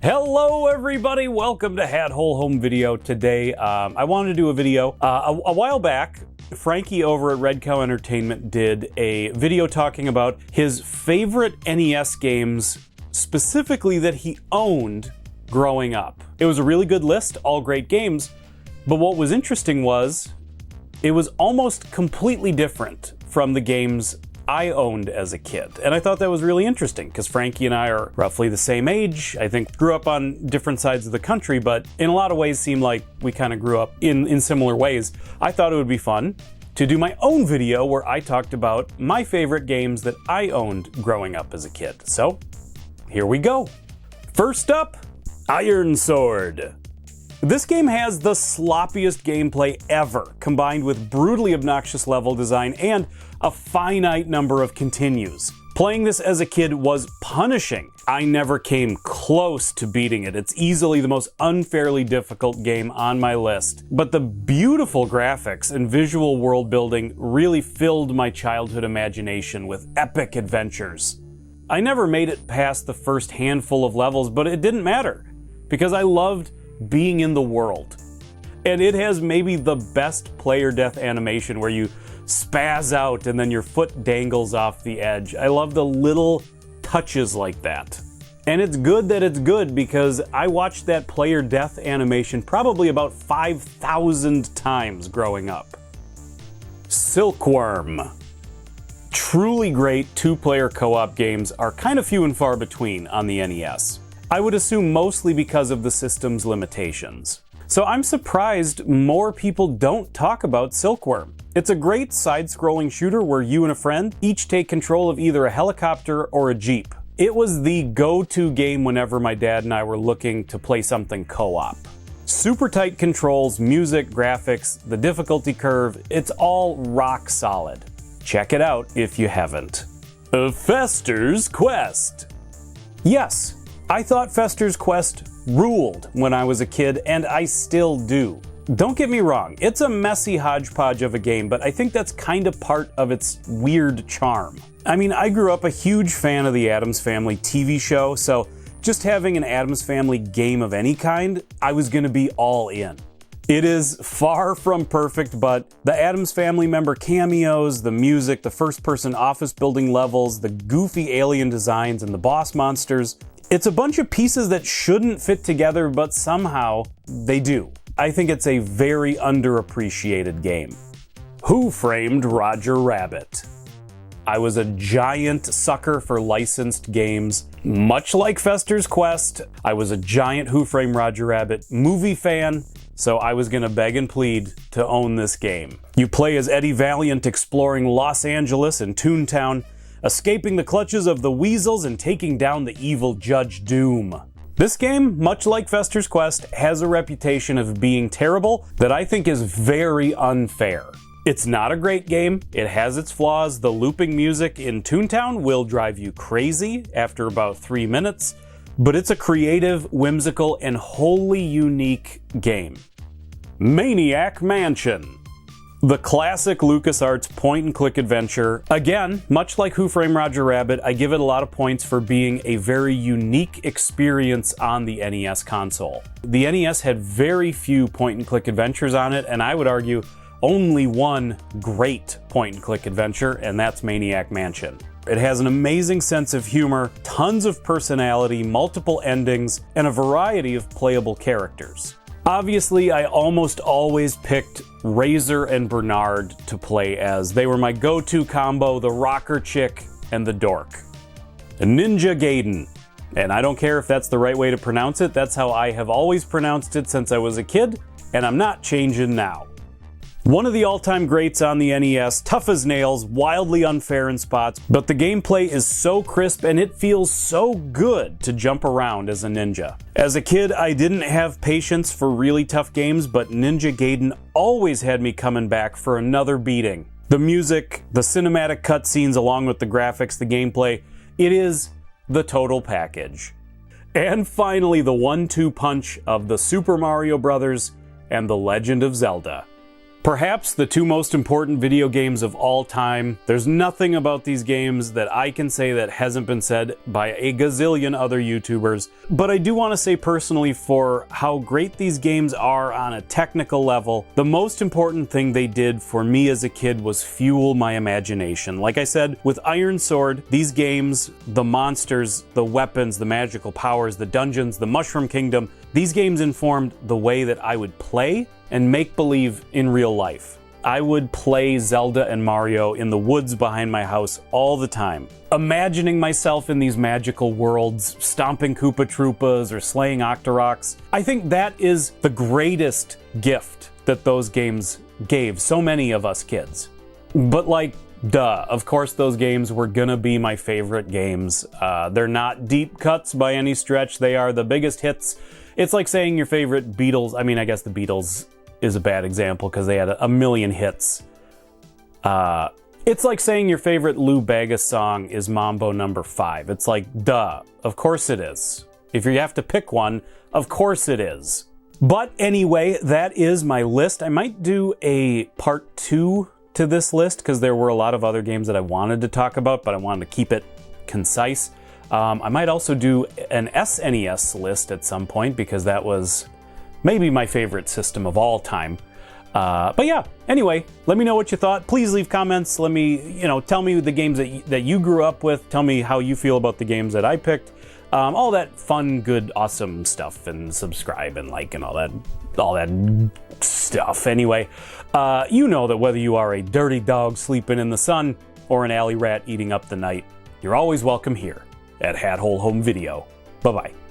Hello everybody, welcome to Hat Hole Home Video. Today I wanted to do a video. A while back, Frankie over at Red Cow Entertainment did a video talking about his favorite NES games, specifically that he owned growing up. It was a really good list, all great games, but what was interesting was it was almost completely different from the games I owned as a kid. And I thought that was really interesting because Frankie and I are roughly the same age. I think grew up on different sides of the country, but in a lot of ways seemed like we kind of grew up in similar ways. I thought it would be fun to do my own video where I talked about my favorite games that I owned growing up as a kid. So here we go. First up, Iron Sword. This game has the sloppiest gameplay ever, combined with brutally obnoxious level design and a finite number of continues. Playing this as a kid was punishing. I never came close to beating it. It's easily the most unfairly difficult game on my list. But the beautiful graphics and visual world building really filled my childhood imagination with epic adventures. I never made it past the first handful of levels, but it didn't matter, because I loved being in the world. And it has maybe the best player death animation where you spaz out and then your foot dangles off the edge. I love the little touches like that. And it's good that it's good because I watched that player death animation probably about 5,000 times growing up. Silkworm. Truly great two-player co-op games are kind of few and far between on the NES. I would assume mostly because of the system's limitations. So I'm surprised more people don't talk about Silkworm. It's a great side-scrolling shooter where you and a friend each take control of either a helicopter or a jeep. It was the go-to game whenever my dad and I were looking to play something co-op. Super tight controls, music, graphics, the difficulty curve, it's all rock solid. Check it out if you haven't. Fester's Quest. Yes, I thought Fester's Quest ruled when I was a kid, and I still do. Don't get me wrong, it's a messy hodgepodge of a game, but I think that's kind of part of its weird charm. I mean, I grew up a huge fan of the Addams Family TV show, so just having an Addams Family game of any kind, I was gonna be all in. It is far from perfect, but the Addams Family member cameos, the music, the first-person office building levels, the goofy alien designs, and the boss monsters, it's a bunch of pieces that shouldn't fit together, but somehow they do. I think it's a very underappreciated game. Who Framed Roger Rabbit? I was a giant sucker for licensed games. Much like Fester's Quest, I was a giant Who Framed Roger Rabbit movie fan, so I was gonna beg and plead to own this game. You play as Eddie Valiant exploring Los Angeles and Toontown, escaping the clutches of the weasels and taking down the evil Judge Doom. This game, much like Fester's Quest, has a reputation of being terrible that I think is very unfair. It's not a great game, it has its flaws. The looping music in Toontown will drive you crazy after about 3 minutes, but it's a creative, whimsical, and wholly unique game. Maniac Mansion. The classic LucasArts point-and-click adventure. Again, much like Who Framed Roger Rabbit, I give it a lot of points for being a very unique experience on the NES console. The NES had very few point-and-click adventures on it, and I would argue only one great point-and-click adventure, and that's Maniac Mansion. It has an amazing sense of humor, tons of personality, multiple endings, and a variety of playable characters. Obviously, I almost always picked Razor and Bernard to play as. They were my go-to combo, the rocker chick and the dork. Ninja Gaiden. And I don't care if that's the right way to pronounce it, that's how I have always pronounced it since I was a kid, and I'm not changing now. One of the all-time greats on the NES, tough as nails, wildly unfair in spots, but the gameplay is so crisp and it feels so good to jump around as a ninja. As a kid, I didn't have patience for really tough games, but Ninja Gaiden always had me coming back for another beating. The music, the cinematic cutscenes along with the graphics, the gameplay, it is the total package. And finally, the 1-2 punch of the Super Mario Bros. And The Legend of Zelda. Perhaps the two most important video games of all time. There's nothing about these games that I can say that hasn't been said by a gazillion other YouTubers, but I do want to say personally for how great these games are on a technical level, the most important thing they did for me as a kid was fuel my imagination. Like I said, with Iron Sword, these games, the monsters, the weapons, the magical powers, the dungeons, the Mushroom Kingdom, these games informed the way that I would play and make believe in real life. I would play Zelda and Mario in the woods behind my house all the time, imagining myself in these magical worlds, stomping Koopa Troopas or slaying Octoroks. I think that is the greatest gift that those games gave so many of us kids. But like, duh, of course those games were gonna be my favorite games. They're not deep cuts by any stretch, they are the biggest hits. It's like saying your favorite Beatles, I mean, I guess the Beatles is a bad example because they had a million hits. It's like saying your favorite Lou Bega song is Mambo No. 5. It's like, duh, of course it is. If you have to pick one, of course it is. But anyway, that is my list. I might do a part 2 to this list because there were a lot of other games that I wanted to talk about, but I wanted to keep it concise. I might also do an SNES list at some point because that was maybe my favorite system of all time. But yeah, anyway, let me know what you thought. Please leave comments. Let me, tell me the games that you grew up with. Tell me how you feel about the games that I picked. All that fun, good, awesome stuff, and subscribe and like and all that stuff. Anyway, you know that whether you are a dirty dog sleeping in the sun or an alley rat eating up the night, you're always welcome here at Hat Hole Home Video. Bye-bye.